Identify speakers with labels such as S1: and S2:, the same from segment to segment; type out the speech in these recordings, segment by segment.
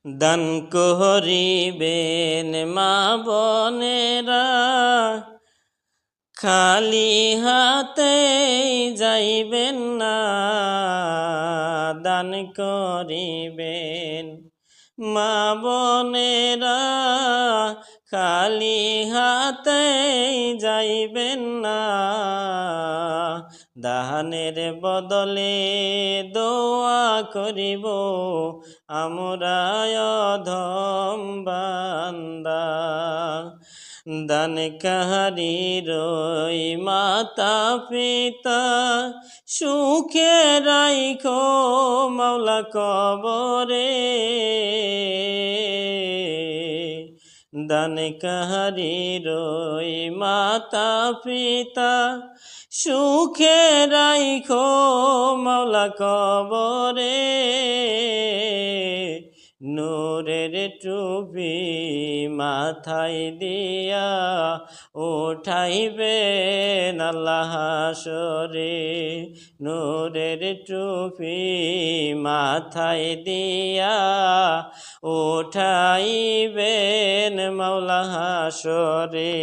S1: দান করিবেন মা বোনেরা, খালি হাতে যাইবেন না। দান করিবেন মা বোনেরা, খালি হাতে যাইবেন না। দানের বদলে দোয়া করিব আমরা অধম বান্দা। দান কাহারির ওই মাতা পিতা, সুখে রাইখো মাওলা কবরে। দান কাহারির ওই মাতা পিতা, সুখে রাইখো মাওলা কবরে। নূরের টুপি মাথায় দিয়া উঠাইবেন আল্লাহ হাসরে। নূরের টুপি মাথায় দিয়া উঠাইবেন মাওলা হাসরে।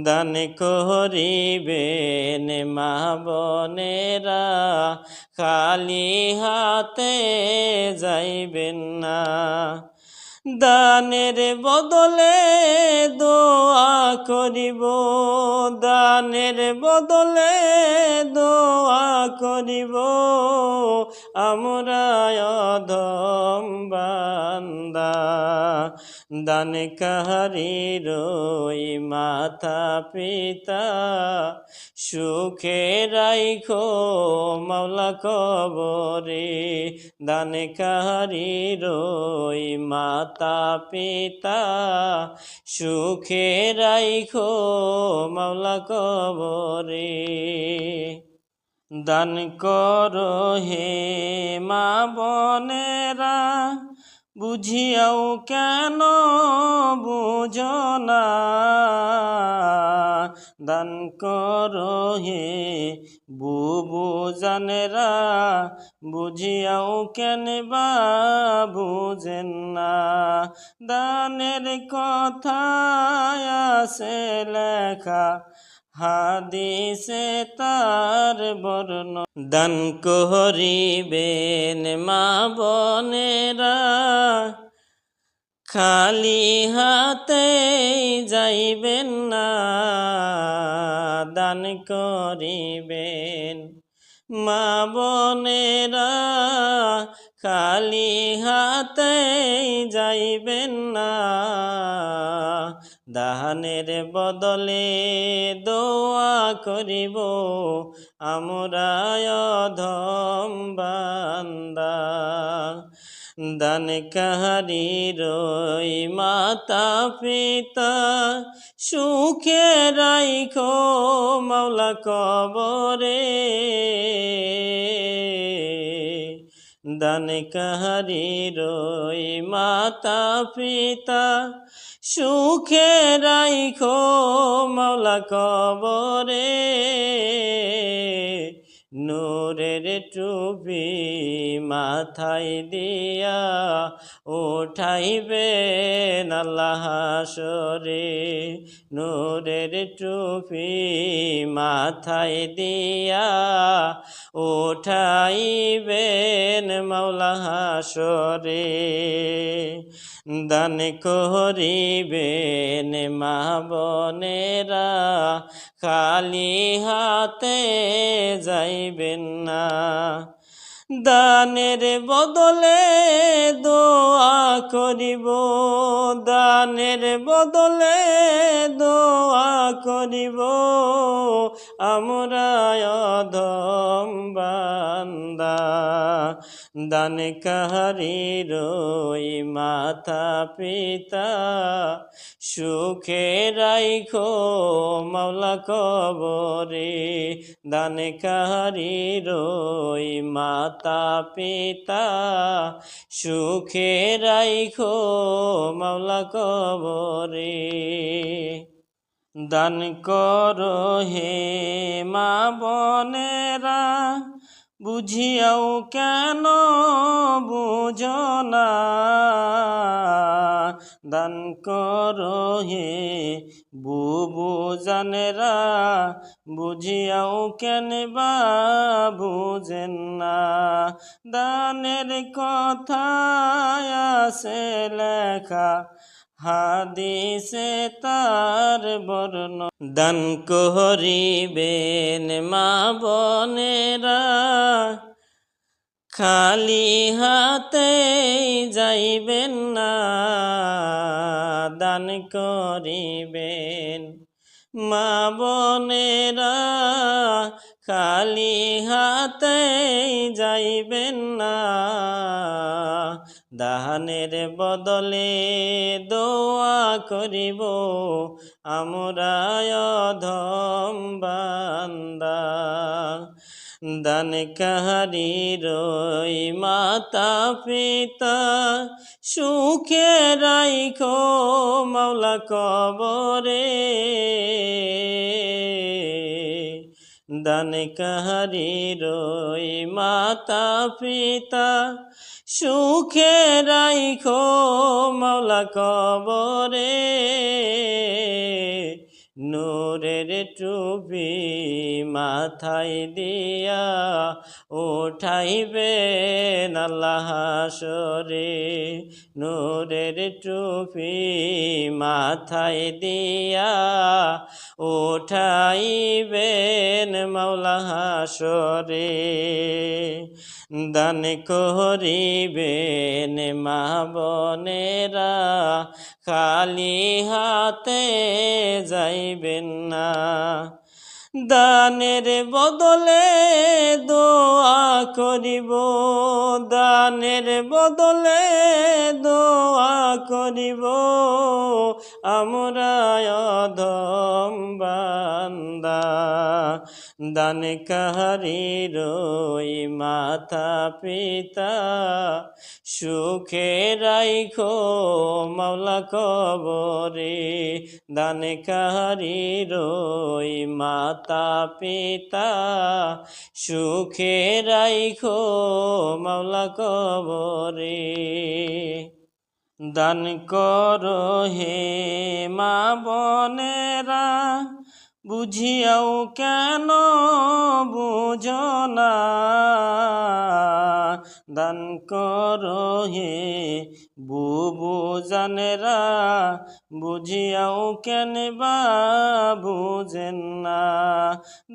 S1: দান করিবেন মা বোনেরা, খালি হাতে যাইবেন না। দানের বদলে দোয়া করিব, দানের বদলে দোয়া করিব আমরা অধম বান্দা। দান কাহারির ওই মাতা পিতা, সুখে রাইখো মাওলা কবরে। দান কাহারির ওই মাতা পিতা, সুখে রাইখো মাওলা কবরে। দান করো হে মা বোনেরা, বুঝিয়াও কেন বুঝো না। দান করো হে বুবু জানেরা, বুঝিয়াও কেন বা বুঝেন না। দানের কথা আছে লেখা হাদিসে তার বর্ণ। দান করিবেন মা বোনেরা, খালি হাতে যাইবেন না। দান করিবেন মা বোনেরা, খালি হাতে যাইবেন না। দানের বদলে দোয়া করিব আমরা অধম বান্দা। দান কাহারির ওই মাতা পিতা, সুখে রাইখো মাওলা কবরে। দান কাহারির ওই মাতা পিতা, সুখে রাইখো মাওলা কবরে। নূরের টুপি মাথায় দিয়া উঠাইবেন আল্লাহ হাসরে। নূরের টুপি মাথায় দিয়া উঠাইবেন মাওলা হাসরে। দান করিবেন মা বোনেরা, খালি হাতে যাইবেন না। দানের বদলে দোয়া করিব, দানের বদলে দোয়া করিব আমরা অধম বান্দা। দান কাহারির ওই মাতা পিতা, সুখে রাইখো মাওলা কবরে। দান কাহারির ওই মাতা পিতা, সুখে রাইখো মাওলা কবরে। দান করো হে মা বোনেরা, বুঝিয়াও কেন বুঝো না, দান করো হে বুবু জানেরা, বুঝিয়াও কেন বা বুঝেন না। দানের কথা আছে লেখা, হাদিসে তার বর্ণ, দান করিবেন মা বোনেরা, খালি হাতে যাইবেন না, দান করিবেন মা বোনেরা, খালি হাতে যাইবেন না, দানের বদলে দোয়া করিব আমরা অধম বান্দা। দান কাহারির ওই মাতা পিতা, সুখে রাইখো মাওলা কবরে, দান কাহারির ওই মাতা পিতা, সুখে রাইখো মাওলা কবরে, নূরের টুপি মাথায় দিয়া উঠাইবেন আল্লাহ হাসরে, নূরের টুপি মাথায় দিয়া উঠাইবেন মাওলা হাসরে, দান করিবেন মা বোনেরা, খালি হাতে যাইবেন না, দানের বদলে দোয়া করিব, দানের বদলে দোয়া করিব আমরা অধম বান্দা। দান কাহারির ওই মাতা পিতা, সুখে রাইখো মাওলা কবরে, দান কাহারির ওই মাতা পিতা, সুখে রাইখো মাওলা কবরে, দান করো হে মা বোনেরা, বুঝিয়াও কেন বুঝো না, দান করো হে বুবু জানেরা, বুঝিয়াও কেন বা বুঝেন না।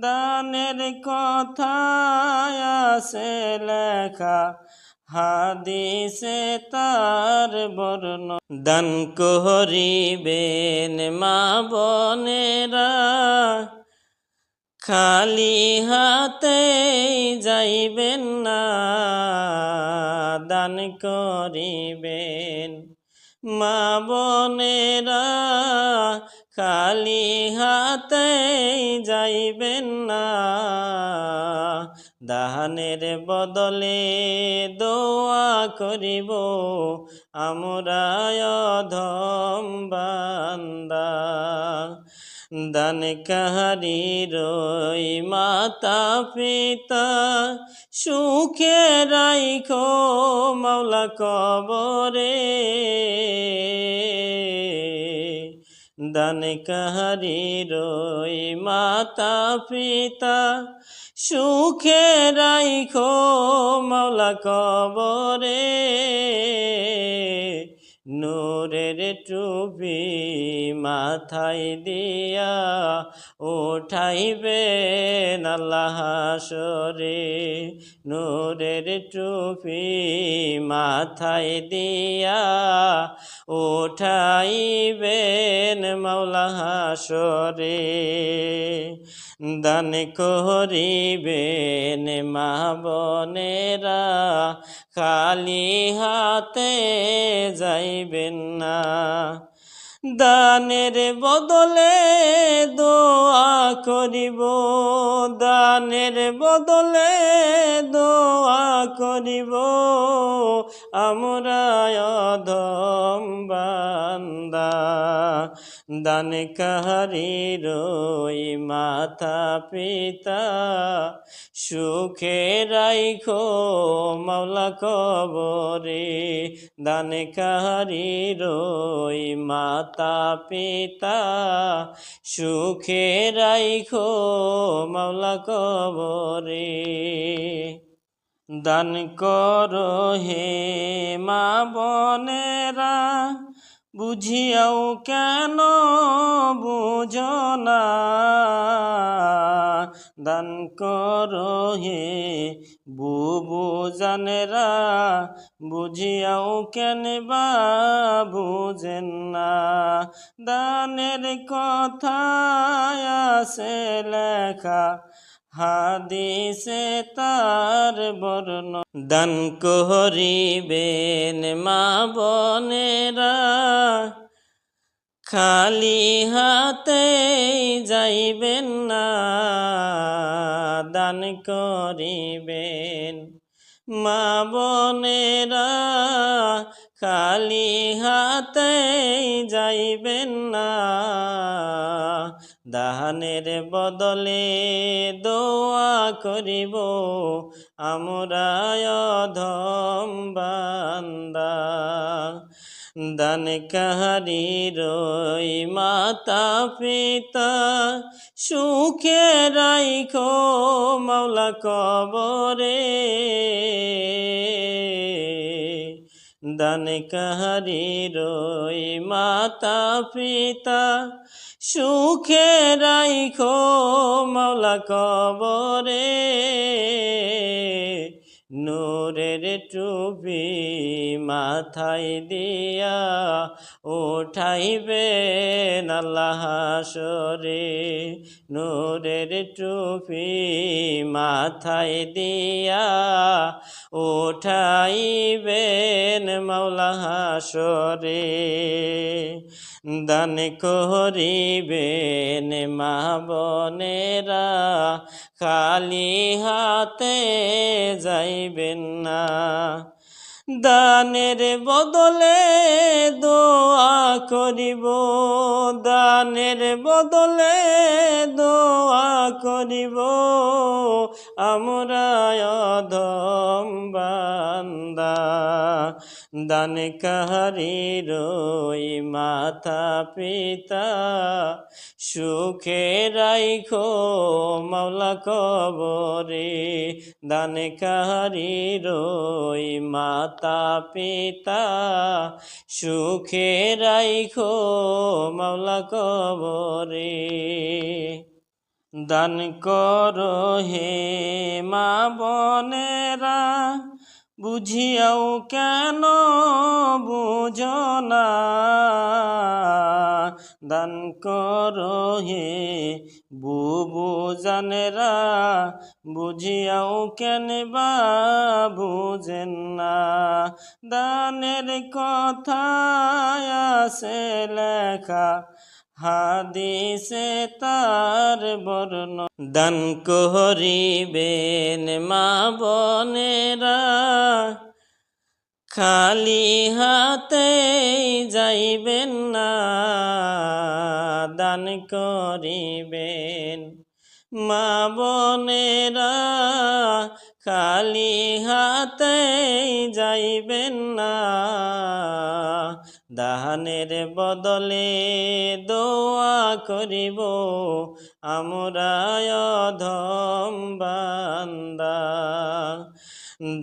S1: দানের কথা আছে লেখা, হাদিসে তার বর্ণ, দান করিবেন মা বোনেরা, খালি হাতে যাইবেন না, দান করিবেন মা বোনেরা, খালি হাতে যাইবেন না, দানের বদলে দোয়া করিব আমরা অধম বান্দা। দান কাহারির ওই মাতা পিতা, সুখে রাইখো মাওলা কবরে, দান কাহারির ওই মাতা পিতা, সুখে রাইখো মাওলা কবরে, নূরের টুপি মাথায় দিয়া উঠাইবেন আল্লাহ হাসরে, নূরের টুপি মাথায় দিয়া উঠাইবেন মাওলা হাসরে, দান করিবেন মা বোনেরা, খালি হাতে যাইবেন না, দানের বদলে দোয়া করিব, দানের বদলে দোয়া করিব আমরা অধম বান্দা। দান কাহারির ওই মাতা পিতা, সুখে রাইখো মাওলা কবরে। দান কাহারির ওই মাতা পিতা, সুখে রাইখো মাওলা কবরে। দান করো হে মা বোনেরা, বুঝিয়াও কেন বুঝো না। দান করো হে বুবু জানেরা, বুঝিয়াও কেন বা বুঝেন না। দানের কথা আছে লেখা, হাদিসে তার বর্ণ। দান করিবেন মা বোনেরা, খালি হাতে যাইবেন না। দান করিবেন মা বোনেরা, খালি হাতে যাইবেন না। দানের বদলে দোয়া করিব আমরা অধম বান্দা। দান কাহারির ওই মাতা পিতা, সুখে রাইখো মাওলা কবরে। দান কাহারির ওই মাতা পিতা, সুখে রাইখো মাওলা কবরে। নূরের টুপি মাথায় দিয়া, উঠাইবেন আল্লাহ হাসরে। নূরের টুপি মাথায় দিয়া, উঠাইবেন মাওলা হাসরে। দান করিবেন মা বোনেরা, খালি হাতে যাইবেন না। দানের বদলে দোয়া করিব, দানের বদলে দোয়া করিব আমরা অধম বান্দা। দান কাহারির ওই মাতা পিতা, সুখে রাইখো মাওলা কবরে। দান কাহারির ওই মাতা পিতা, সুখে রাইখো মাওলা কবরে। দান করো হে মা বোনেরা, বুঝিয়াও কেন বুঝো না। দান করো হে বুবু জানেরা, বুঝিয়াও কেন বা বুঝেন না। দানের কথা আছে লেখা, হাদিসে তার বর্ণ। দান করিবেন মা বোনেরা, খালি হাতে যাইবেন না। দান করিবেন মা বোনেরা, খালি হাতে যাইবেন না। দানের বদলে দোয়া করিব আমরা অধম বান্দা।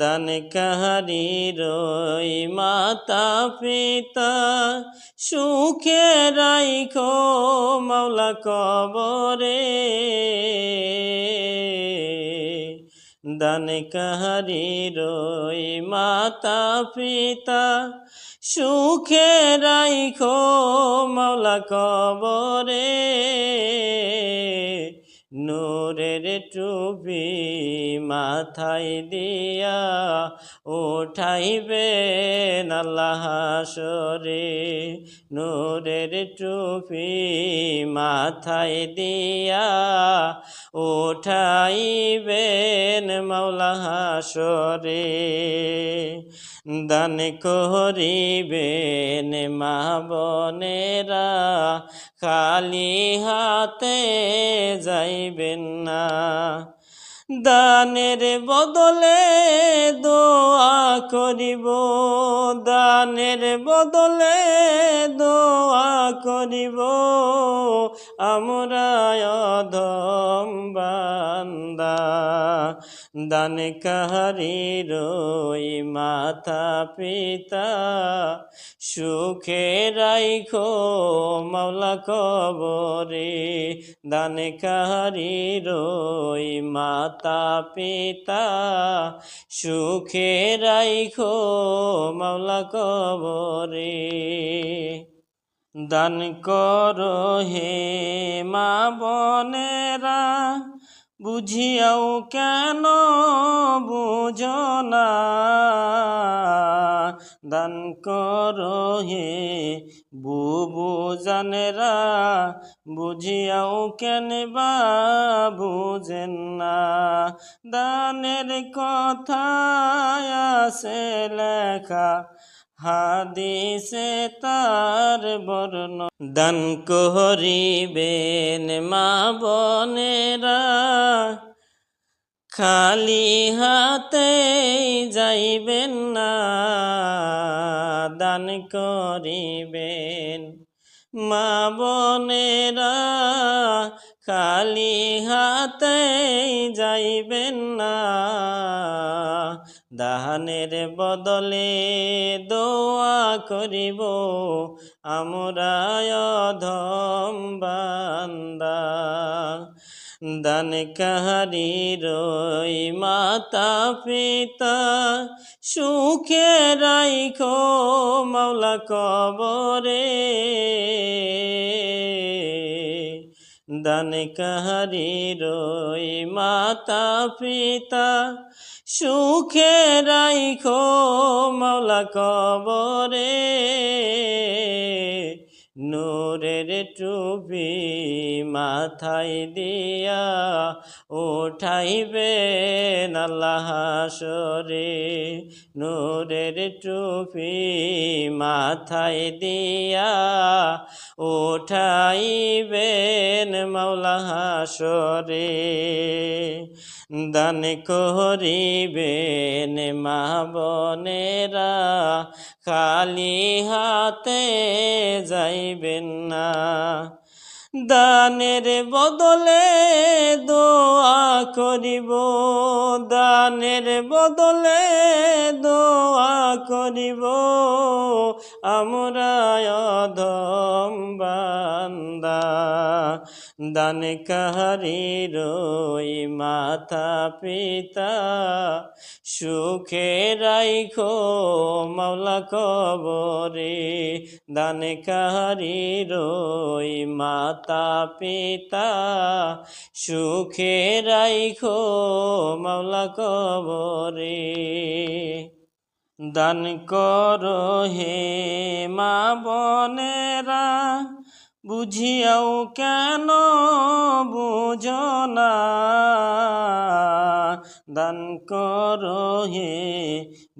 S1: দান কাহারির ওই মাতা পিতা, সুখে রাইখো মাওলা কবরে। দান কাহারির ওই মাতা পিতা, সুখে রাইখো মাওলা কবরে। নূরের টুপি মাথায় দিয়া উঠাইবেন আল্লাহ হাসরে। নূরের টুপি মাথায় দিয়া উঠাইবেন মাওলা হাসরে। দান করিবেন মা বোনেরা খালি হাতে যাইবেন না। দানের বদলে দোয়া করিব, দানের বদলে দোয়া করিব, আমরা অধম বান্দা। দান কাহারির ওই মাতা পিতা সুখে রাইখো মাওলা কবরে। দান কাহারির ওই মাতা পিতা সুখে রাইখো মাওলা কবরে। দান করো হে মা বোনেরা বুঝিয়াও কেন বুঝো না। দান করো হে বুবু জানেরা বুঝিয়াও কেন বা বুঝেন না। দানের কথা আছে লেখা হাদিসে তার বর্ণ। দান করিবেন মা বোনেরা খালি হাতে যাইবেন না। দান করিবেন মা বোনেরা খালি হাতে যাইবেন না। দানের বদলে দোয়া করিব আমরা অধম বান্দা। দান কাহারির ওই মাতা পিতা সুখে রাইখো মাওলা কবরে। দান কাহারির ওই মাতা পিতা সুখে রাইখো মাওলা কবরে। নূরের টুপি মাথায় দিয়া উঠাইবেন আল্লাহ হাসরে। নূরের টুপি মাথায় দিয়া উঠাইবেন মাওলা হাসরে। দান করিবেন মা বোনেরা খালি হাতে যাইবেন না। দানের বদলে দোয়া করিব, দানের বদলে দোয়া করিব আমরা অধম বান্দা। দান কাহারির ওই মাতা পিতা সুখে রাইখো মাওলা কবরে। দান কাহারির ওই মাতা পিতা সুখে রাইখো মাওলা কবরে। দান করো হে মা বোনেরা বুঝিয়াও কেন বুঝো না। দান করো হে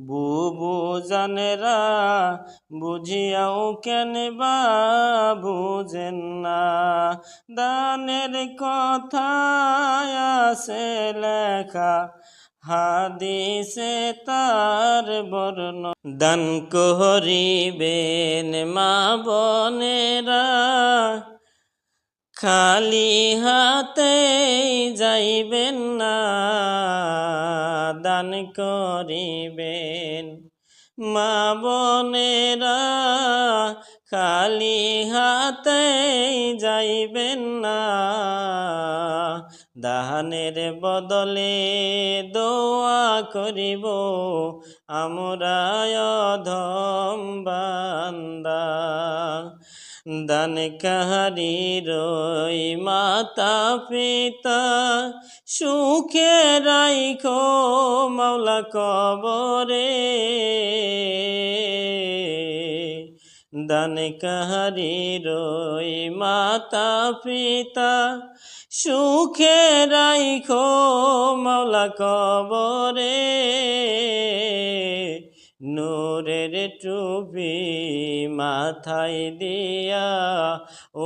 S1: বুবু জানেরা বুঝিয়াও কেন বা বুঝেন না। দানের কথা আছে লেখা হাদিসে তার বর্ণ। দান করিবেন মা বোনেরা খালি হাতে যাইবেন না। দান করিবেন মা বোনেরা খালি হাতে যাইবেন না। দানের বদলে দোয়া করিব আমরা অধম বান্দা। দান কাহারির ওই মাতা পিতা সুখে রাইখো মাওলা কবরে দান কাহারির ওই মাতা পিতা সুখে রাইখো মাওলা কবরে নূরের টুপি মাথায় দিয়া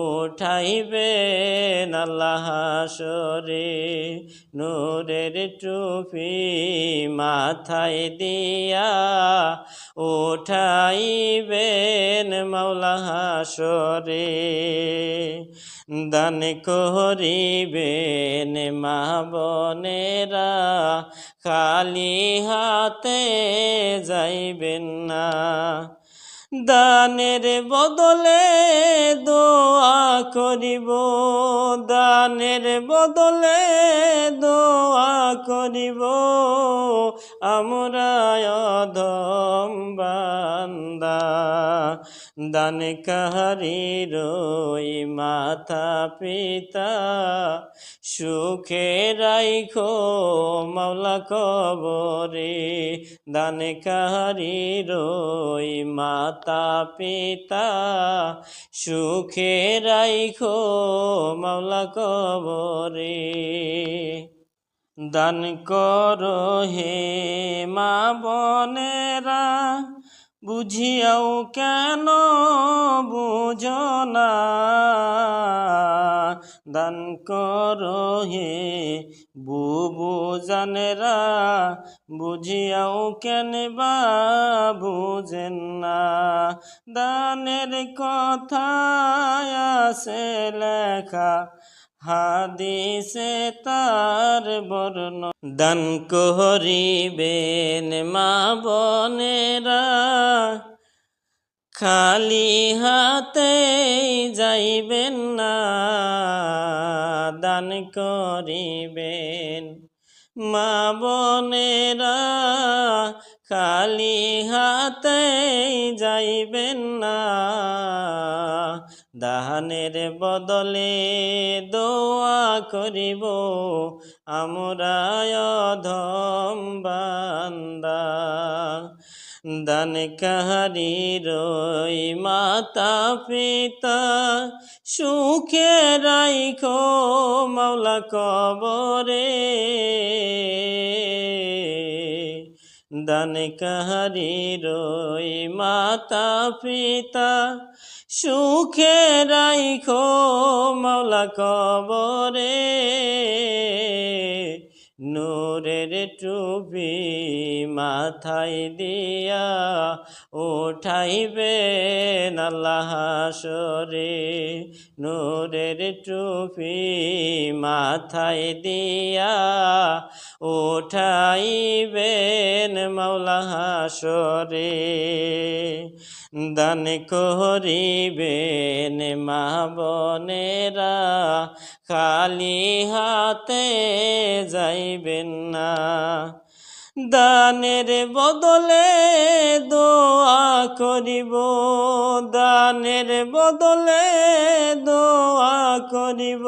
S1: উঠাইবেন আল্লাহ হাসরে নূরের টুপি মাথায় দিয়া উঠাইবেন মাওলা হাসরে দান করিবেন মা বোনেরা খালি হাতে যাইবেন না দানের বদলে দোয়া করিব দানের বদলে দোয়া করিব আমরা অধম বান্দা দান কাহারির ওই মাতা পিতা সুখে রাইখো মাওলা কবরে দান কাহারির ওই মাতা পিতা সুখে রাইখো মাওলা কবরে দান করো হে মা বোনেরা বুঝিয়াও কেন বুঝো না দান করো হে বুবু জানেরা বুঝিয়াও কেন বা বুঝেন না দানের কথা আছে লেখা হাদিসে তার বর্ণ দান করিবেন মা বোনেরা খালি হাতে যাইবেন না দান করিবেন মা বোনেরা খালি হাতে যাইবেন না দানের বদলে দোয়া করিব আমরা অধম বান্দা দান কাহারির ওই মাতা পিতা সুখে রাইখো মাওলা কবরে দান কাহারির ওই মাতা পিতা সুখে রাইখো মাওলা কবরে নূরের টুপি মাথায় দিয়া উঠাইবেন আল্লাহ হাসরে নূরের টুপি মাথায় দিয়া উঠাইবেন মাওলা হাসরে দান করিবেন মা বোনেরা খালি হাতে যাইবেন না দানের বদলে দোয়া করিব দানের বদলে দোয়া করিব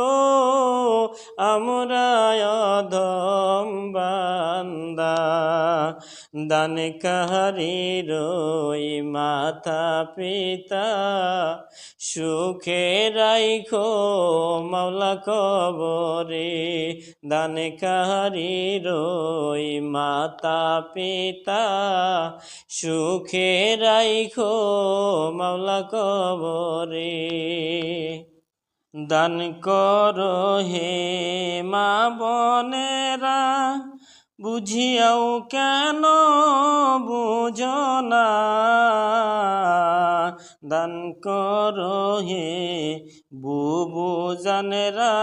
S1: আমরা অধম বান্দা দান কাহারির ওই মাতা পিতা সুখে রাইখো মাওলা কবরে দান কাহারির ওই মাতা পিতা সুখে রাইখো মাওলা কবরে দান করো হে মা বোনেরা বুঝিয়াও কেন বুঝো না দান করো হে বুবু জানেরা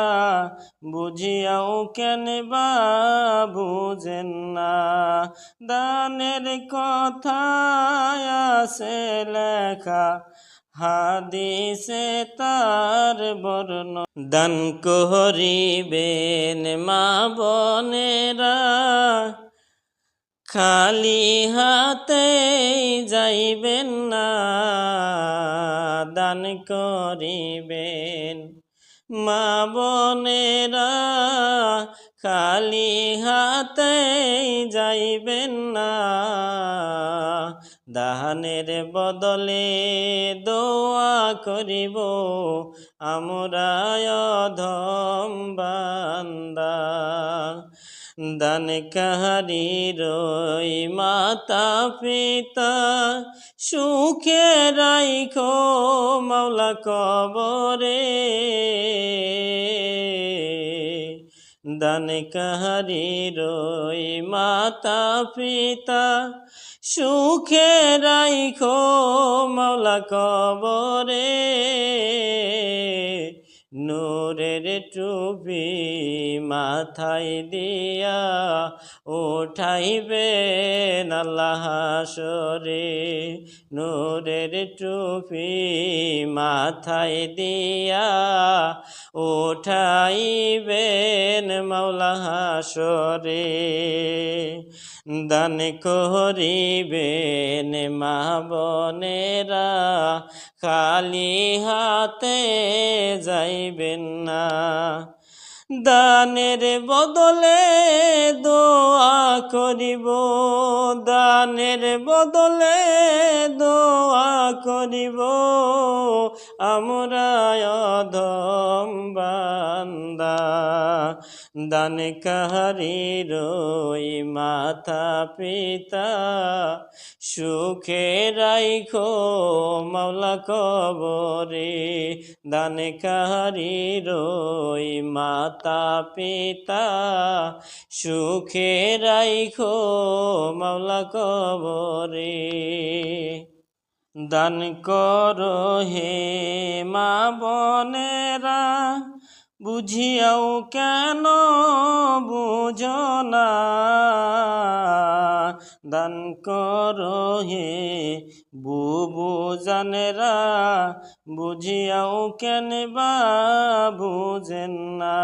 S1: বুঝিয়াও কেন বা বুঝেন না দানের কথা আছে লেখা হাদিসে তার বর্ণ দান করিবেন মা বোনেরা খালি হাতে যাইবেন না, দান করিবেন। মা বোনেরা খালি হাতে যাইবেন না, দানের বদলে দোয়া করিব আমরা অধম বান্দা। দান কাহারির ওই মাতা পিতা সুখে রাইখো মাওলা কবরে। দান কাহারির ওই মাতা পিতা সুখে রাইখো মাওলা কবরে। নূরের টুপি মাথায় দিয়া উঠাইবেন আল্লাহ হাসরে। নূরের টুপি মাথায় দিয়া উঠাইবেন মাওলা হাসরে। দান করিবেন মা বোনেরা খালি হাতে যাইবেন না, দানের বদলে দোয়া করিব, দানের বদলে দোয়া করিব আমরা অধম বান্দা। দান কাহারির ওই মাতা পিতা সুখে রাইখো মাওলা কবরে। দান কাহারির ওই মাতা পিতা সুখে রাইখো মাওলা কবরে। দান করো হে মা বোনেরা বুঝিয়াও কেন বুঝো না, দান করো হে বুবু জানেরা বুঝিয়াও কেন বা বুঝেন না।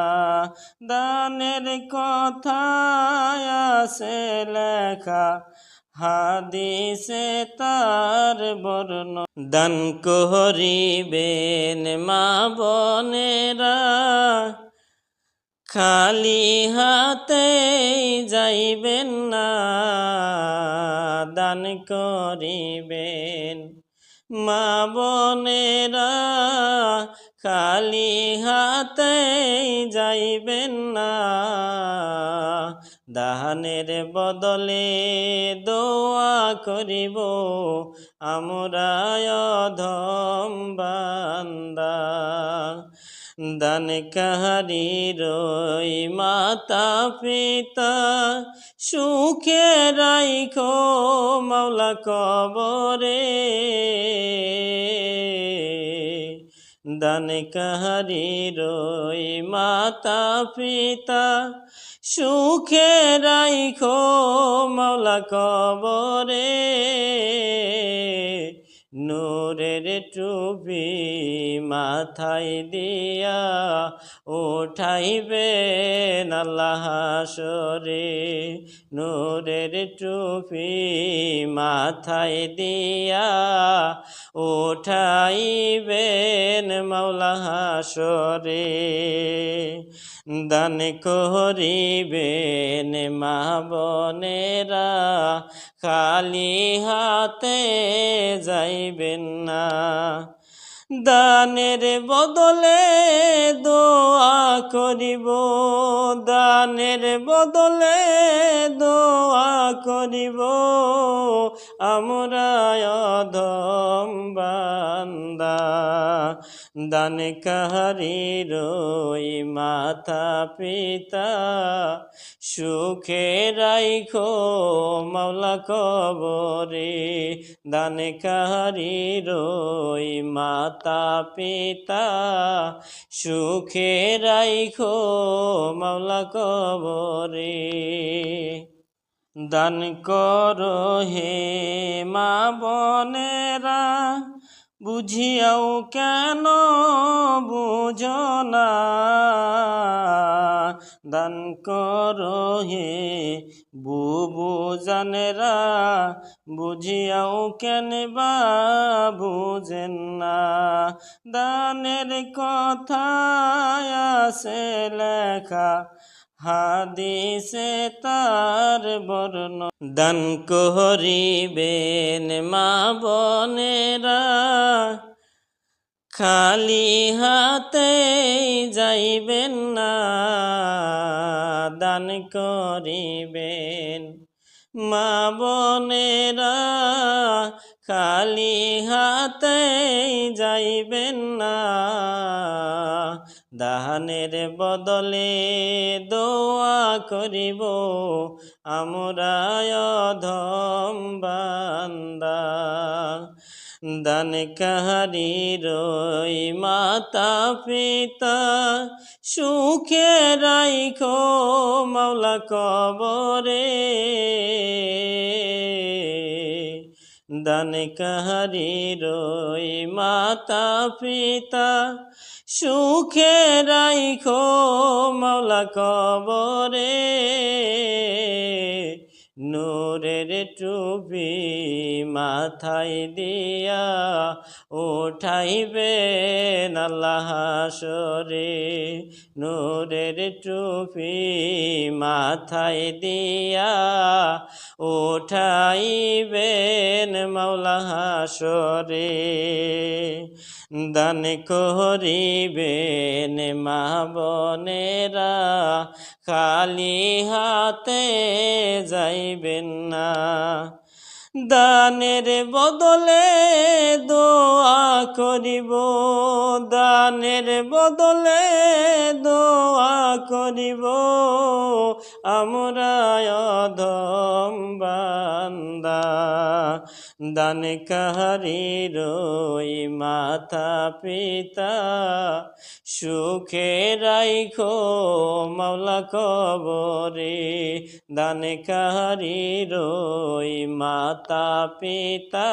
S1: দানের কথা আছে লেখা হাদিসে তার বর্ণ, দান করিবেন মা বোনেরা খালি হাতে যাইবেন না, দান করিবেন। মা বোনেরা খালি হাতে যাইবেন না, দানের বদলে দোয়া করিব আমরা অধম বান্দা। দান কাহারির ওই মাতা পিতা সুখে রাইখো মাওলা কবরে। দান কাহারির ওই মাতা পিতা সুখে রাইখো মাওলা কবরে। নূরের টুপি মাথায় দিয়া উঠাইবেন আল্লাহ হাসরে। নূরের টুপি মাথায় দিয়া উঠাইবেন মাওলা হাসরে। দান করিবেন মা বোনেরা খালি হাতে যাইবেন না, দানের বদলে দোয়া করিব, দানের বদলে দোয়া করিব আমরা অধম বান্দা। দান কাহারির ওই মাতা পিতা সুখে রাইখো মাওলা কবরে। দান কাহারির ওই মাতা পিতা সুখে রাইখো মাওলা কবরে। দান করো হে মা বোনেরা বুঝিয়াও কেন বুঝো না, দান করো হে বুবু জানেরা, বুঝিয়াও কেন বা বুঝেন না। দানের কথা আছে লেখা, হাদিসে তার বর্ণ, দান করিবেন মা বোনেরা, খালি হাতে যাইবেন না, দান করিবেন মা বোনেরা, খালি হাতে যাইবেন না, দানের বদলে দোয়া করিব আমরা অধম বান্দা। দান কাহারির ওই মাতা পিতা, সুখে রাইখো মাওলা কবরে, দান কাহারির ওই মাতা পিতা, সুখে রাইখো মাওলা কবরে, নূরের টুপি মাথায় দিয়া উঠাইবেন আল্লাহ হাসরে, নূরের টুপি মাথায় দিয়া উঠাইবেন মাওলা হাসরে, দান করিবেন মা বোনেরা, খালি হাতে যাইবেন না, দানের বদলে দোয়া করিব, দানের বদলে দোয়া করিব আমরা অধম বান্দা। দান কাহারির ওই মাতা পিতা, সুখে রাইখো মাওলা কবরে, দান কাহারির ওই মাতা পিতা,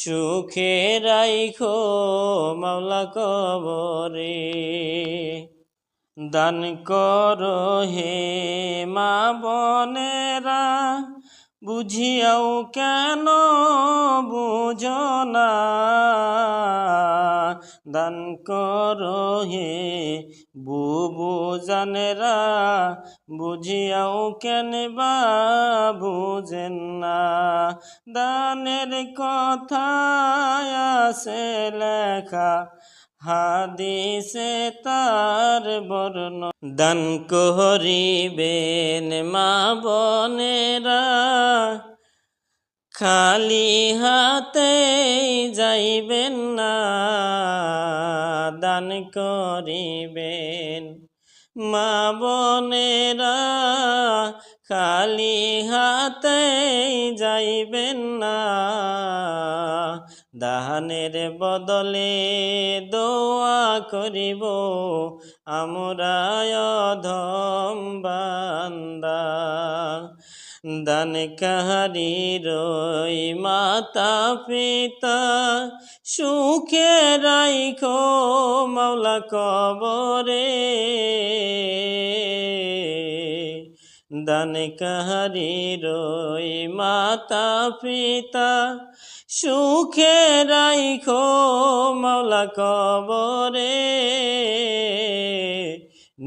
S1: সুখে রাইখো মাওলা কবরে, দান করো হে মা বোনেরা, বুঝিয়াও কেন বুঝো না, দান করো হে বুবু জানেরা, বুঝিয়াও কেন বা বুঝেন না। দানের কথা আছে লেখা, হাদিসে তার বর্ণ, দান করিবেন মা বোনেরা, খালি হাতে যাইবেন না, দান করিবেন মা বোনেরা, খালি হাতে যাইবেন না, দানের বদলে দোয়া করিব আমরা অধম বান্দা। দান কাহারির ওই মাতা পিতা, সুখে রাইখো মাওলা কবরে, দান কাহারির ওই মাতা পিতা, সুখে রাইখো মাওলা কবরে,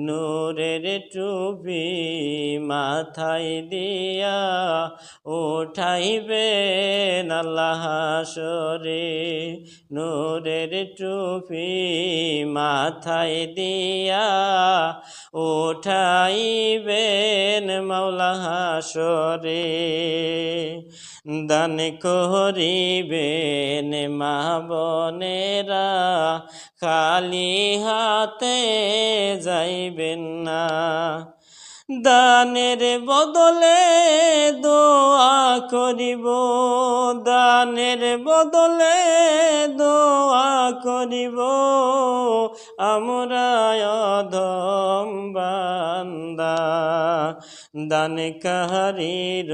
S1: নূরের টুপি মাথায় দিয়া উঠাইবেন আল্লাহ হাসরে, নূরের টুপি মাথায় দিয়া উঠাইবেন মাওলা হাসরে, দান করিবেন মা বোনেরা, খালি হাতে যাইবেন না, দানের বদলে দোয়া করিব, দানের বদলে দোয়া করিব আমরা অধম বান্দা। দান কাহারির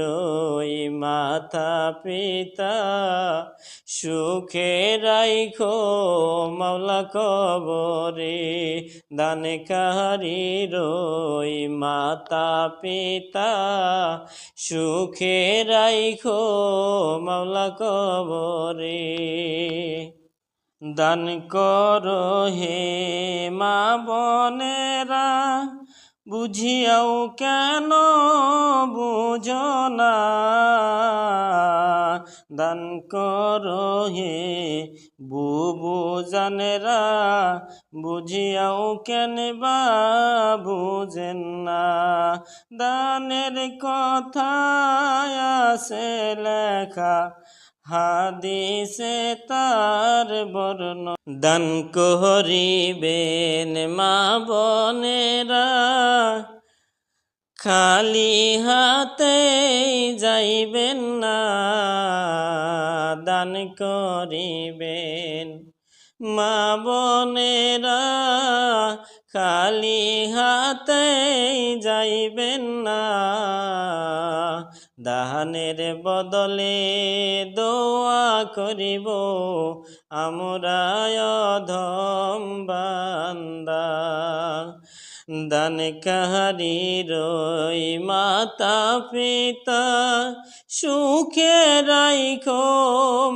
S1: ওই মাতা পিতা সুখে রাইখো মাওলা কবরে দান কাহারির ওই মাতা পিতা সুখে রাইখো মাওলা কবরে দান করো হে মা বোনেরা বুঝিয়াও কেন বুঝো না দান করো হে বুবু জানেরা বুঝিয়াও কেন বা বুঝেন না দানের কথা আছে লেখা হাদিসে তার বর্ণ দান করিবেন মা বোনেরা খালি হাতে যাইবেন না দান করিবেন মা বোনেরা খালি হাতে যাইবেন না দানের বদলে দোয়া করিব আমরা অধম বান্দা দান কাহারির ওই মাতা পিতা সুখে রাইখো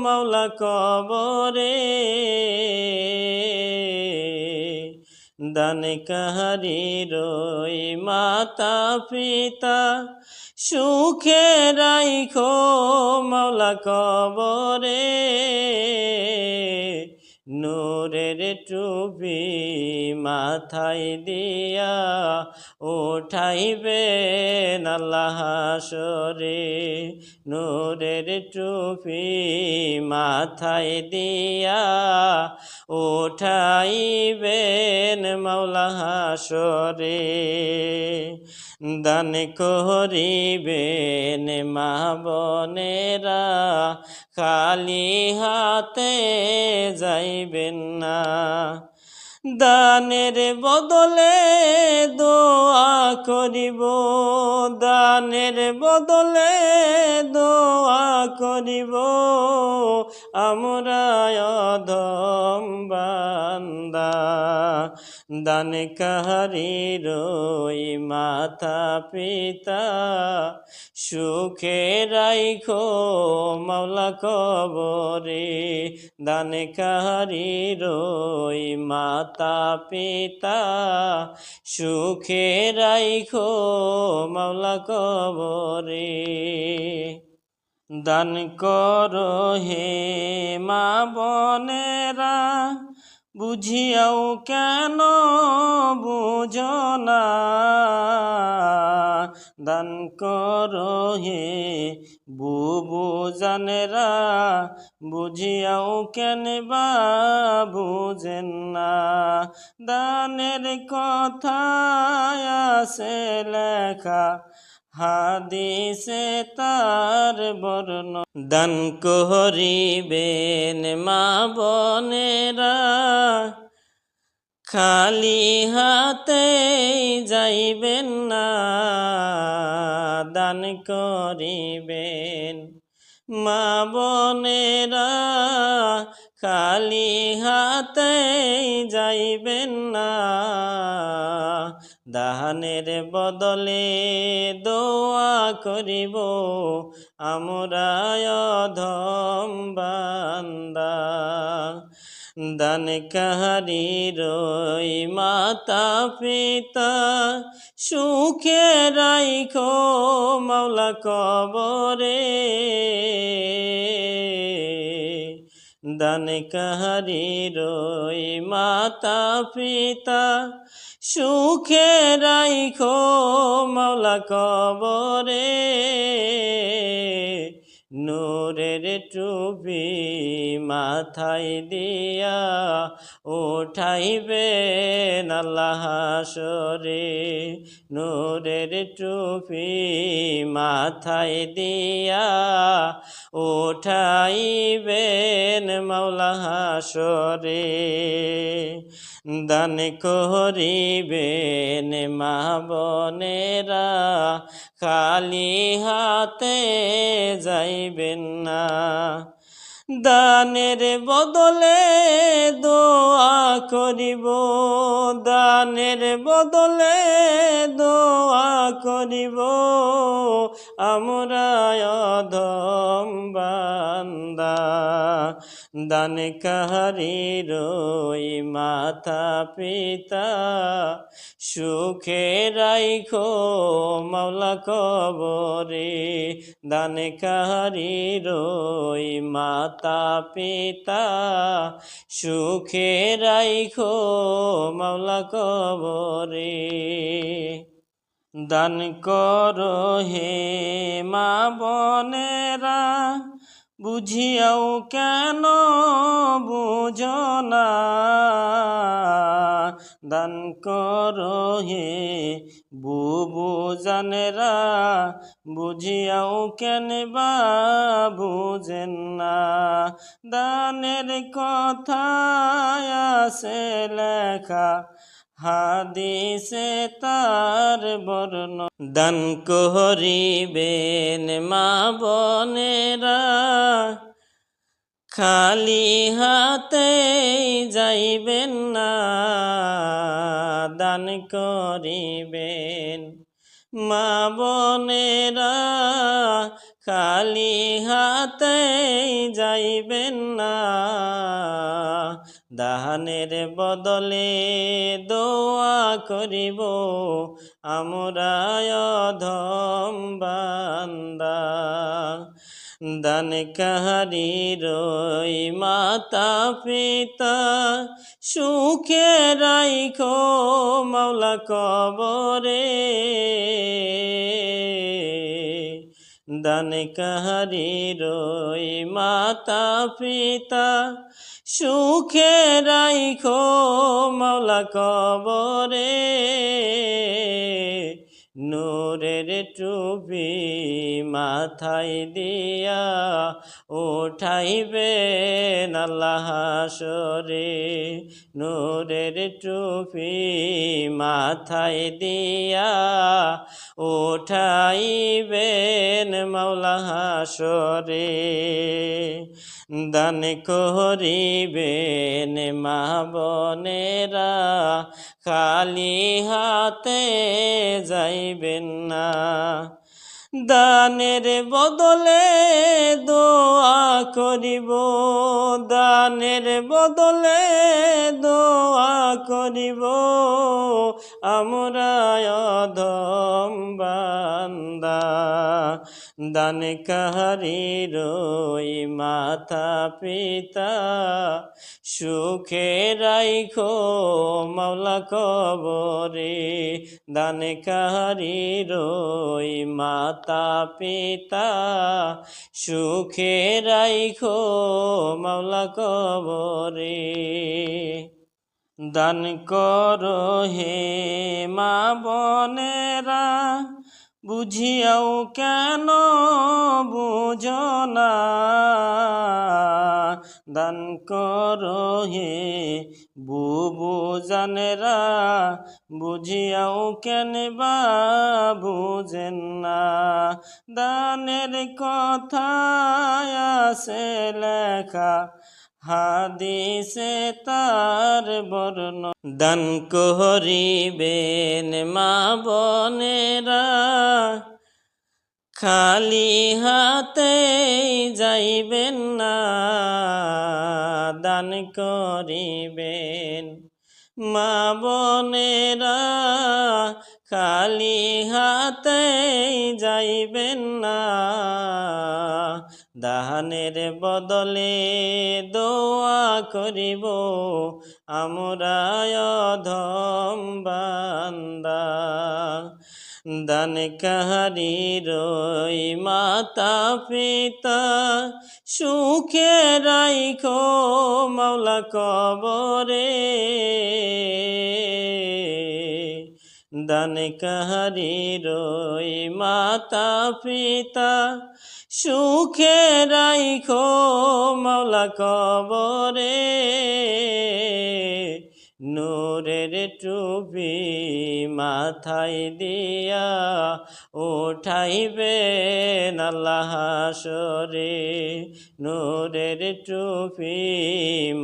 S1: মাওলা কবরে দান কাহারির ওই মাতা পিতা সুখে রাইখো মাওলা কবরে নূরের টুপি মাথায় দিয়া উঠাইবেন আল্লাহ হাসরে নূরের টুপি মাথায় দিয়া উঠাইবেন মাওলা হাসরে দান করিবেন মা বোনেরা খালি হাতে যাইবেন না দানের বদলে দোয়া করিব দানের বদলে দোয়া করিব আমরা অধম বান্দা দান কাহারির ওই মাতা পিতা সুখে রাইখো মাওলা কবরে দান কাহারির ওই মাতা পিতা সুখে রাইখো মাওলা কবরে দান করো হে মা বোনেরা বুঝিয়াও কেন বুঝো না দান করো হে বুবু জানেরা বুঝিয়াও কেন বা বুঝেন না দানের কথা আছে লেখা হাদিসে তার বর্ণ দান করিবেন মা বোনেরা খালি হাতে যাইবেন না দান করিবেন মা বোনেরা খালি হাতে যাইবেন না দানের বদলে দোয়া করিব আমরা অধম বান্দা দান কাহারির ওই মাতা পিতা সুখে রাইখো মাওলা কবরে দান কাহারির ওই মাতা পিতা সুখে রাইখো মাওলা কবরে নূরের টুপি মাথায় দিয়া উঠাইবেন আল্লাহ হাসরে। নূরের টুপি মাথায় দিয়া উঠাইবেন মাওলা হাসরে। দান করিবেন মা বোনেরা, খালি হাতে যাইবেন না। দানের বদলে দোয়া করিব, দানের বদলে দোয়া করিব, আমরা অধম বান্দা। দান কাহারির ওই মাতা পিতা, সুখে রাইখো মাওলা কবরে। দান কাহারির ওই মাতা পিতা, সুখে রাইখো মাওলা কবরে। দান করো হে মা বোনেরা, বুঝিয়াও কেন বুঝো না। দান করো হে বুবু জানেরা, বুঝিয়াও কেন বা বুঝেন না। দানের কথা আছে লেখা, হাদিসে তার বর্ণ। দান করিবেন মা বোনেরা, খালি হাতে যাইবেন না। দান করিবেন মা বোনেরা, খালি হাতে যাইবেন না। দানের বদলে দোয়া করিব, আমরা অধম বান্দা। দান কাহারির ওই মাতা পিতা, সুখে রাইখো মাওলা কবরে। দান কাহারির ওই মাতা পিতা, সুখে রাইখো মাওলা কবরে। নূরের টুপি মাথায় দিয়া উঠাইবেন আল্লাহ হাসরে। নূরের টুপি মাথায় দিয়া উঠাইবেন মাওলা হাসরে। দান করিবেন মা বোনেরা, খালি হাতে যাইবেন না। দানের বদলে দোয়া করিব, দানের বদলে দোয়া করিব, আমরা অধম বান্দা। দান কাহারির ওই মাতা পিতা, সুখে রাইখো মাওলা কবরে। দান কাহারির ওই মাতা পিতা, সুখে রাইখো মাওলা কবরে। দান করো হে মা বোনেরা, বুঝিয়াও কেন বুঝো না। দান করো হে বুবু জানেরা, বুঝিয়াও কেন বা বুঝেন না। দানের কথা আছে লেখা, হাদিসে তার বর্ণ। দান করিবেন মা বোনেরা, খালি হাতে যাইবেন না। দান করিবেন মা বোনেরা, খালি হাতে যাইবেন না। দানের বদলে দোয়া করিব, আমরা অধম বান্দা। দান কাহারির ওই মাতা পিতা সুখে রাইখো মাওলা কবরে। দান কাহারির ওই মাতা পিতা সুখে রাইখো মাওলা কবরে। নূরের টুপি মাথায় দিয়া উঠাইবেন আল্লাহ হাসরে। নূরের টুপি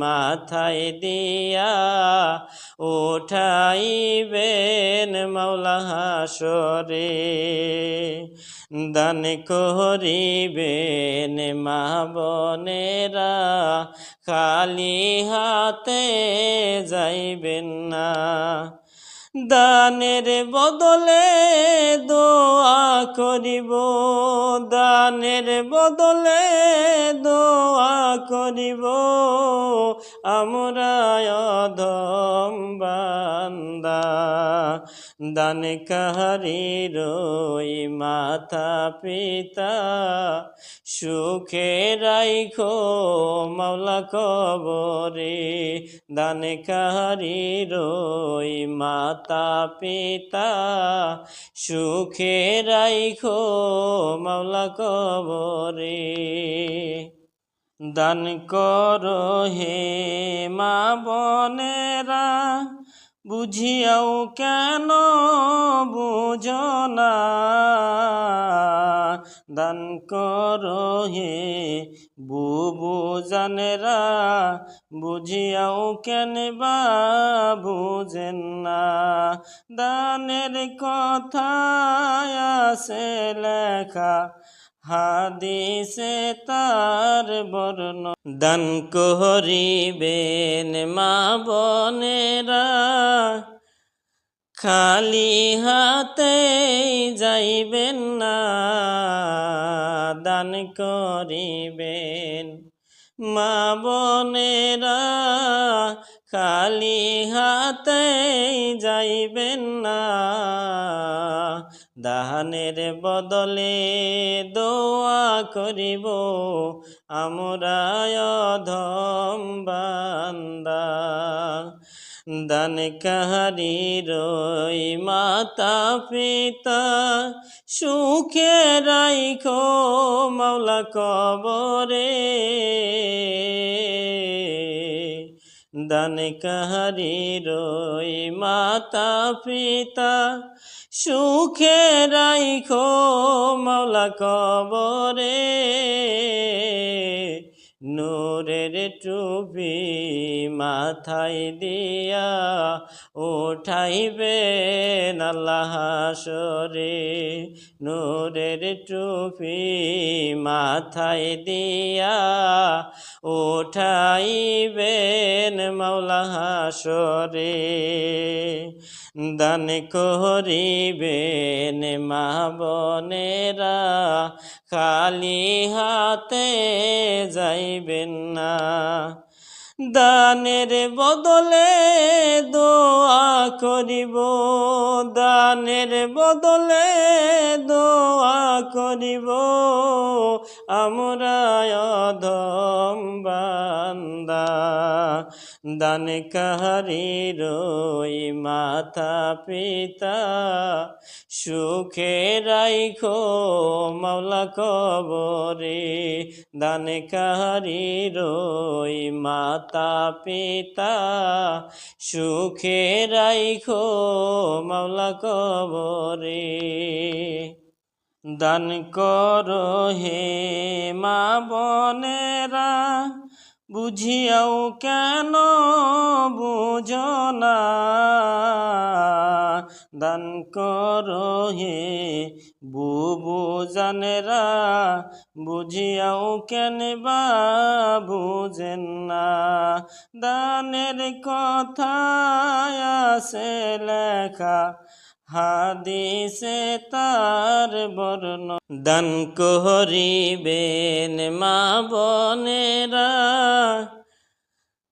S1: মাথায় দিয়া উঠাইবেন মাওলা হাসরে। দান করিবেন মা বোনেরা খালি হাতে যাইবেন না। দানের বদলে দোয়া করিব, দানের বদলে দোয়া করিব আমরা অধম বান্দা। দান কাহারির ওই মাতা পিতা সুখে রাইখো মাওলা কবরে। দান কাহারির ওই মাতা পিতা সুখে রাইখো মাওলা কবরে। দান করো হে মা বোনেরা বুঝিয়াও কেন বুঝো না। দান করো হে বুবু জানেরা বুঝিয়াও কেন বা বুঝেন না। দানের কথা আছে লেখা হাদিসে তার বর্ণ। দান করিবেন মা বোনেরা খালি হাতে যাইবেন না। দান করিবেন মা বোনেরা খালি হাতে যাইবেন না। দানের বদলে দোয়া করিব আমরা অধম বান্দা। দান কাহারির ওই মাতা পিতা সুখে রাইখো মাওলা কবরে। দান কাহারির ওই মাতা পিতা সুখে রাইখো মাওলা কবরে। নূরের টুপি মাথায় দিয়া উঠাইবেন আল্লাহ হাসরে। নূরের টুপি মাথায় দিয়া উঠাইবেন মাওলা হাসরে। দান করিবেন মা বোনেরা খালি হাতে যাইবেন না। দানের বদলে দোয়া করিব, দানের বদলে দোয়া করিব আমরা অধম বান্দা। দান কাহারির ওই মাতা পিতা সুখে রাইখো মাওলা কবরে। দান কাহারির ওই মাতা পিতা সুখে রাইখো মাওলা কবরে। দান করো হে মা বোনেরা বুঝিয়াও কেন বুঝো না। দান করো হে বুবু জানেরা বুঝিয়াও কেন বা বুঝেন না। দানের কথা আছে লেখা হাদিসে তার বর্ণ। দান করিবেন মা বোনেরা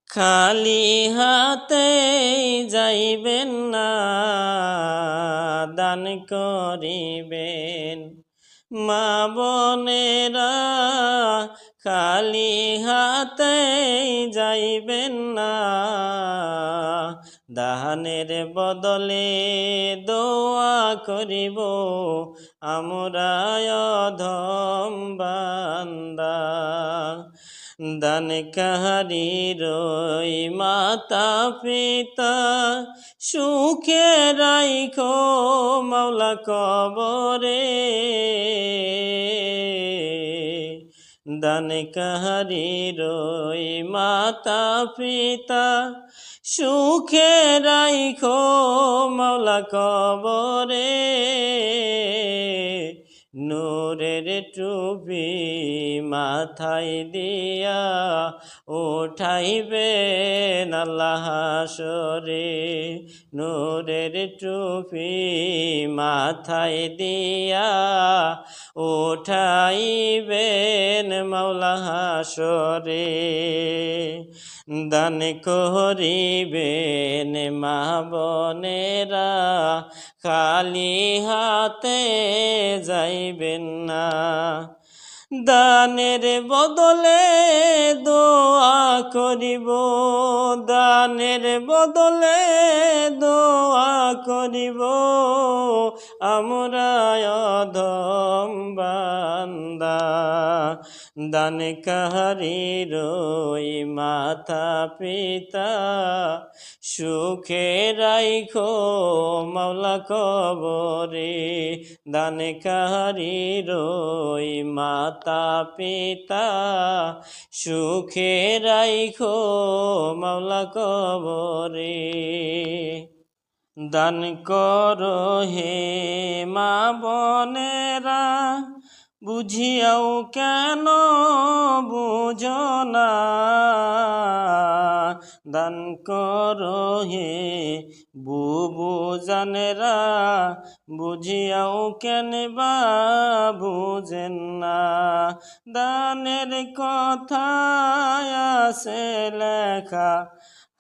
S1: খালি হাতে যাইবেন না, দান করিবেন। মা বোনেরা খালি হাতে যাইবেন না, দানের বদলে দোয়া করিব আমরা অধম বান্দা। দান কাহারির ওই মাতা পিতা সুখে রাইখো মাওলা কবরে। দান কাহারির ওই মাতা পিতা সুখে রাইখো মাওলা কবরে। নূরের টুপি মাথায় দিয়া উঠাইবেন আল্লাহ হাসরে। নূরের টুপি মাথায় দিয়া উঠাইবেন মাওলা হাসরে। দান করিবেন মা বোনেরা খালি হাতে যাইবেন না, দানের বদলে দোয়া করিব, দানের বদলে দোয়া করিব আমরা অধম বান্দা। দান কাহারির ওই মাতা পিতা সুখে রাইখো মাওলা কবরে। দান কাহারির ওই মাতা পিতা সুখে রাইখো মাওলা কবরে। দান করো হে মা বোনেরা বুঝিয়াও কেন বুঝো না, দান করো হে বুবু জানেরা বুঝিয়াও কেন বা বুঝেন না। দানের কথা আছে লেখা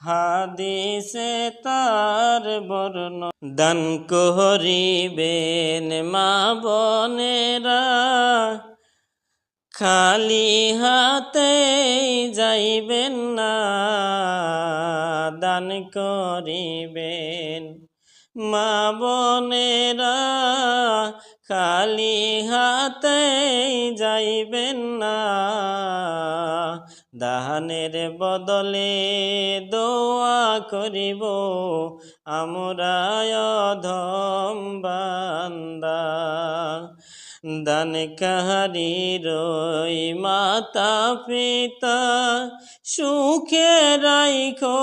S1: হাদিসে তার বর্ণ। দান করিবেন মা বোনেরা খালি হাতে যাইবেন না, দান করিবেন মা বোনেরা খালি হাতে যাইবেন না, দানের বদলে দোয়া করিব আমরা অধম বান্দা। দান কাহারির ওই মাতা পিতা সুখে রাইখো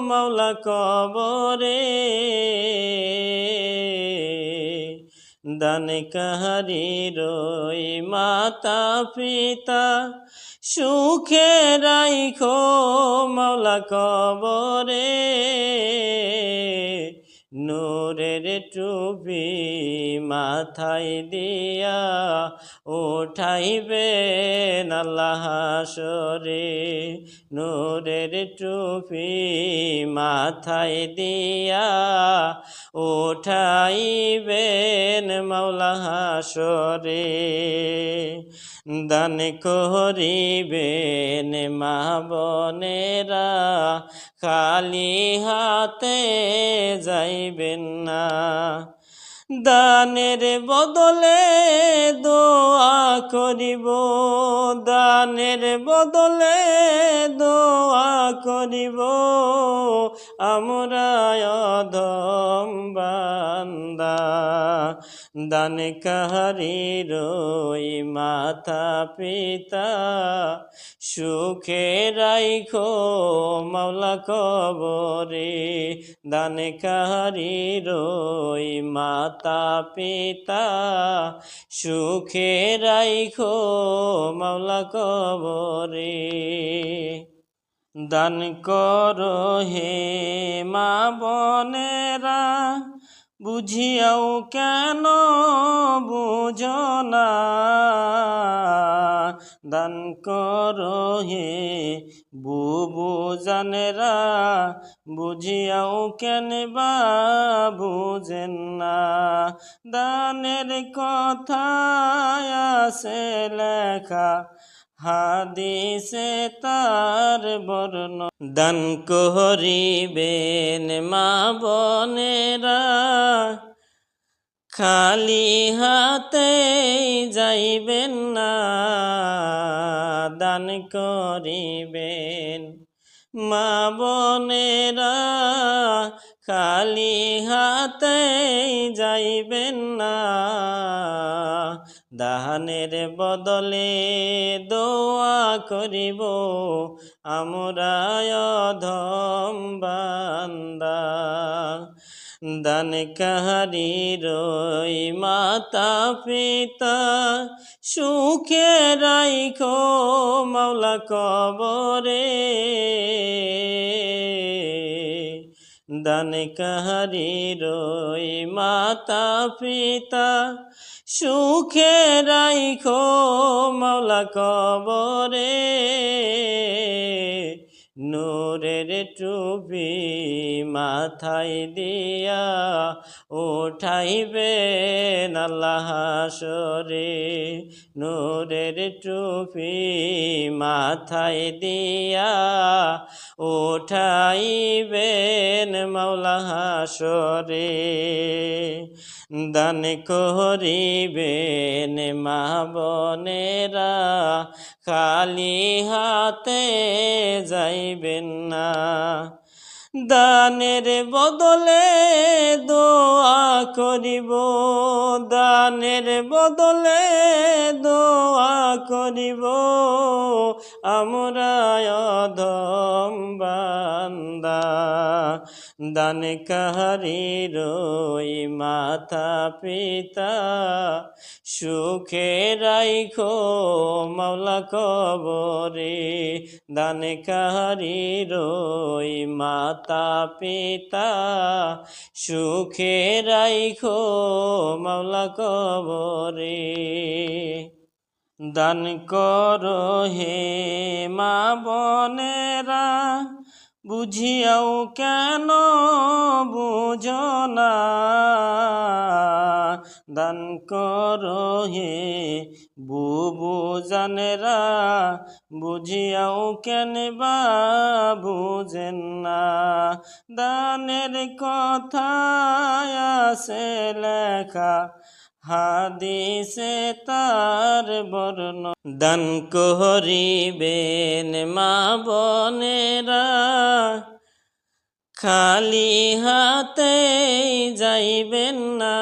S1: মাওলা কবরে। দান কাহারির ওই মাতা পিতা সুখে রাইখো মাওলা কবরে। নূরের টুপি মাথায় দিয়া উঠাইবেন আল্লাহ হাসরে। নূরের টুপি মাথায় দিয়া উঠাইবেন মাওলা হাসরে। দান করিবেন মা বোনেরা খালি হাতে যাইবেন না, দানের বদলে দোয়া করিব, দানের বদলে দোয়া করিব আমরা অধম বান্দা। দান কাহারির ওই মাতা পিতা সুখে রাইখো মাওলা কবরে। দান কাহারির ওই মাতা পিতা সুখে রাইখো মাওলা কবরে। দান করো হে মা বোনেরা বুঝিয়াও কেন বুঝো না, দান করো হে বুবু জানেরা, বুঝিয়াও কেন বা বুঝেন না। দানের কথা আছে লেখা, হাদিসে তার বর্ণ, দান করিবেন মা বোনেরা, খালি হাতে যাইবেন না, দান করিবেন মা বোনেরা, খালি হাতে যাইবেন না, দানের বদলে দোয়া করিব আমরা অধম বান্দা। দান কাহারির মাতা পিতা, সুখে রাইখো মাওলা কবরে, দান কাহারির মাতা পিতা, সুখে রাইখো মাওলা কবরে, নূরের টুপি মাথায় দিয়া উঠাইবেন আল্লাহ হাসরে, নূরের টুপি মাথায় দিয়া উঠাইবেন মাওলা হাসরে, দান করিবেন মা বোনেরা, খালি হাতে যাইবেন না, দানের বদলে দোয়া করিব, দানের বদলে দোয়া করিব আমরা অধম বান্দা। দান কাহারির মাতা পিতা, সুখে রাইখো মাওলা কবরে, দান কাহারির মাতা পিতা, সুখে রাইখো মাওলা কবরে, দান করো হে মা বোনেরা, বুঝিয়াও কেন বুঝো না, দান করো হে বুবু জানেরা, বুঝিয়াও কেন বা বুঝেন না। দানের কথা আছে লেখা, হাদিসে তার বর্ণ, দান করিবেন মা বোনেরা, খালি হাতে যাইবেন না,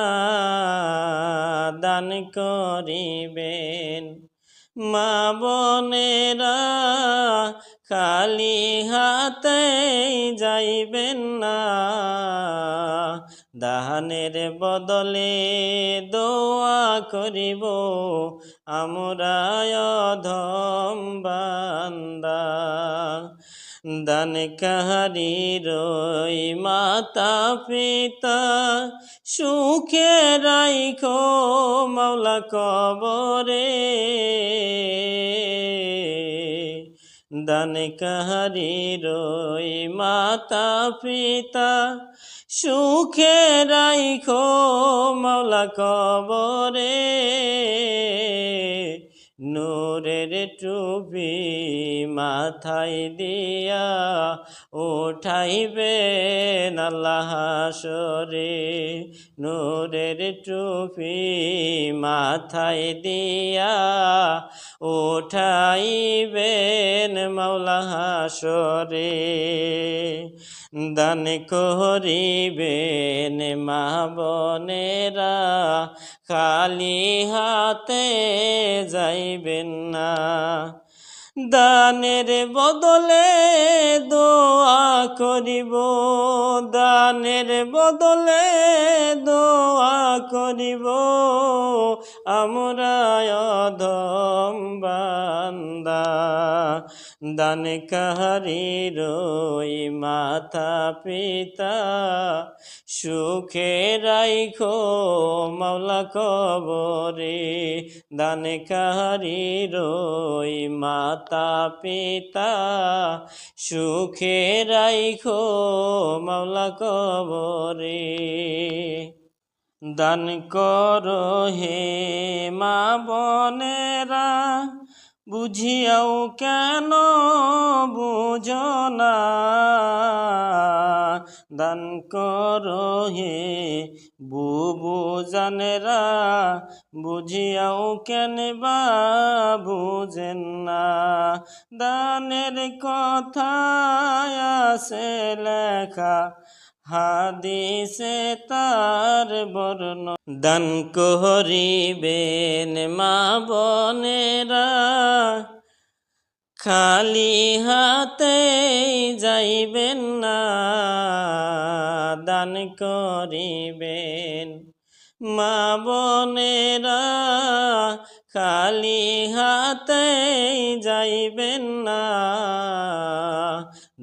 S1: দান করিবেন মা বোনেরা, খালি হাতে যাইবেন না, দানের বদলে দোয়া করিব আমরা অধম বান্দা। দান কাহারির মাতা পিতা, সুখে রাইখো মাওলা কবরে, দান কাহারির মাতা পিতা, সুখে রাইখো মাওলা কবরে, নূরের টুপি মাথায় দিয়া উঠাইবেন আল্লাহ হাসরে, নূরের টুপি মাথায় দিয়া উঠাইবেন মাওলা হাসরে, দান করিবেন মা বোনেরা, খালি হাতে যাইবেন না, দানের বদলে দোয়া করিব, দানের বদলে দোয়া করিব আমরা অধম বান্দা। দান কাহারির ওই মাতা পিতা সুখে রাইখো মাওলা কবরে দান কাহারির ওই মাতা পিতা সুখে রাইখো মাওলা কবরে দান করো হে মা বোনেরা বুঝিয়াও কেন বুঝো না দান করো হে বুবু জানেরা বুঝিয়াও কেন বা বুঝেন না দানের কথা আছে লেখা হাদিসে তার বর্ণ দান করিবেন মা বোনেরা খালি হাতে যাইবেন না দান করিবেন মা বোনেরা খালি হাতে যাইবেন না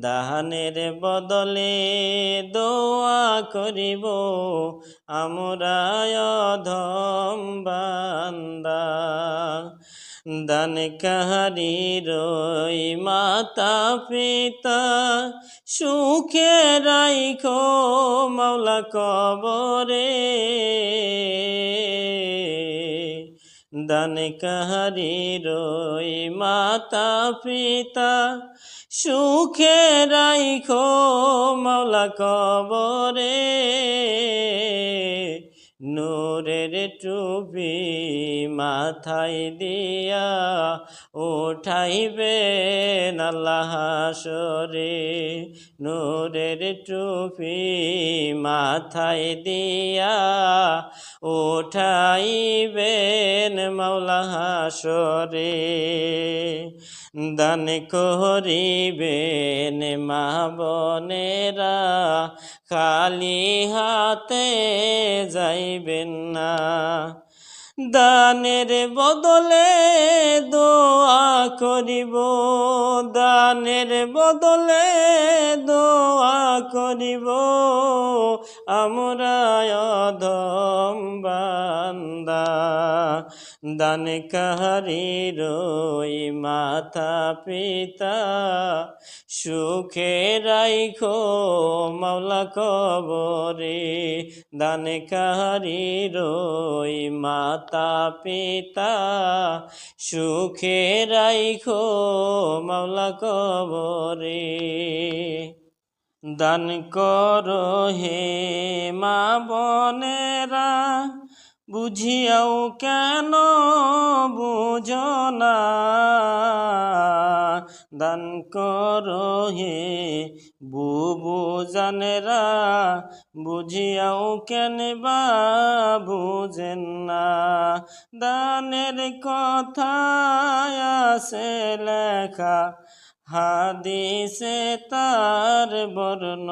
S1: দানের বদলে দোয়া করিব আমরা অধম বান্দা দান কাহারির ওই মাতা পিতা সুখে রাইখো মাওলা কবরে দান কাহারির ওই মাতা পিতা সুখে রাইখো মাওলা কবরে নূরের টুপি মাথায় দিয়া উঠাইবেন আল্লাহ হাসরে নূরের টুপি মাথায় দিয়া উঠাইবেন মাওলা হাসরে দান করিবেন মা বোনেরা খালি হাতে যাইবেন না দানের বদলে দোয়া করিব দানের বদলে দোয়া করিব আমরা অধম বান্দা দান কাহারির ওই মাতা পিতা সুখে রাইখো মাওলা কবরে দান কাহারির ওই মাতা পিতা সুখে রাইখো মাওলা কবরে দান করো হে মা বোনেরা বুঝিয়াও কেন বুঝো না দান করো হে বুবু জানেরা বুঝিয়াও কেন বা বুঝেন না দানের কথা আছে লেখা হাদিসে তার বর্ণ